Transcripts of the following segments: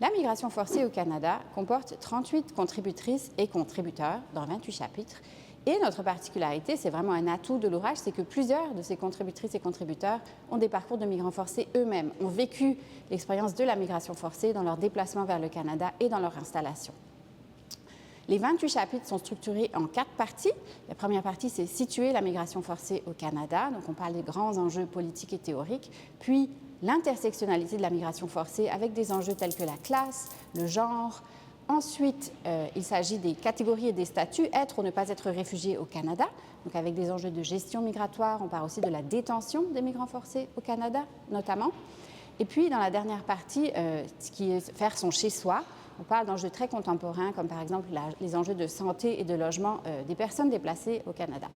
La migration forcée au Canada comporte 38 contributrices et contributeurs dans 28 chapitres. Et notre particularité, c'est vraiment un atout de l'ouvrage, c'est que plusieurs de ces contributrices et contributeurs ont des parcours de migrants forcés eux-mêmes, ont vécu l'expérience de la migration forcée dans leur déplacement vers le Canada et dans leur installation. Les 28 chapitres sont structurés en 4 parties. La première partie, c'est situer la migration forcée au Canada. Donc, on parle des grands enjeux politiques et théoriques. Puis, l'intersectionnalité de la migration forcée avec des enjeux tels que la classe, le genre. Ensuite, il s'agit des catégories et des statuts, être ou ne pas être réfugié au Canada. Donc, avec des enjeux de gestion migratoire, on parle aussi de la détention des migrants forcés au Canada, notamment. Et puis, dans la dernière partie, ce qui est faire son chez-soi, on parle d'enjeux très contemporains, comme par exemple les enjeux de santé et de logement des personnes déplacées au Canada.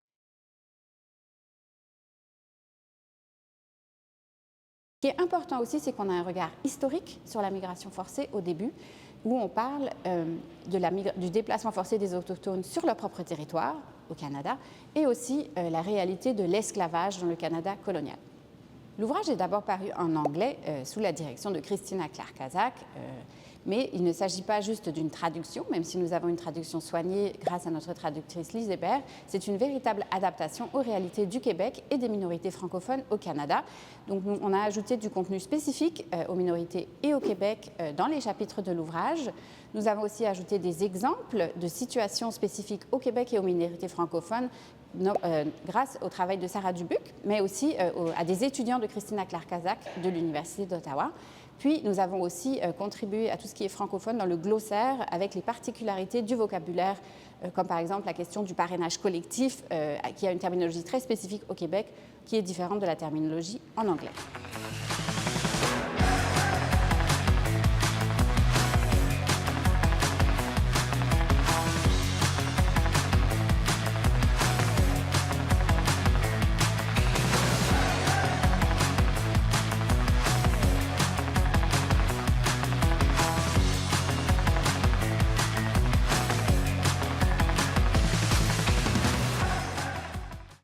Ce qui est important aussi, c'est qu'on a un regard historique sur la migration forcée au début, où on parle du déplacement forcé des Autochtones sur leur propre territoire, au Canada, et aussi la réalité de l'esclavage dans le Canada colonial. L'ouvrage est d'abord paru en anglais sous la direction de Christina Clark-Kazak, mais il ne s'agit pas juste d'une traduction, même si nous avons une traduction soignée grâce à notre traductrice Lise Hébert. C'est une véritable adaptation aux réalités du Québec et des minorités francophones au Canada. Donc, on a ajouté du contenu spécifique aux minorités et au Québec dans les chapitres de l'ouvrage. Nous avons aussi ajouté des exemples de situations spécifiques au Québec et aux minorités francophones grâce au travail de Sarah Dubuc, mais aussi à des étudiants de Christina Clark-Kazak de l'Université d'Ottawa. Puis, nous avons aussi contribué à tout ce qui est francophone dans le glossaire avec les particularités du vocabulaire, comme par exemple la question du parrainage collectif, qui a une terminologie très spécifique au Québec, qui est différente de la terminologie en anglais.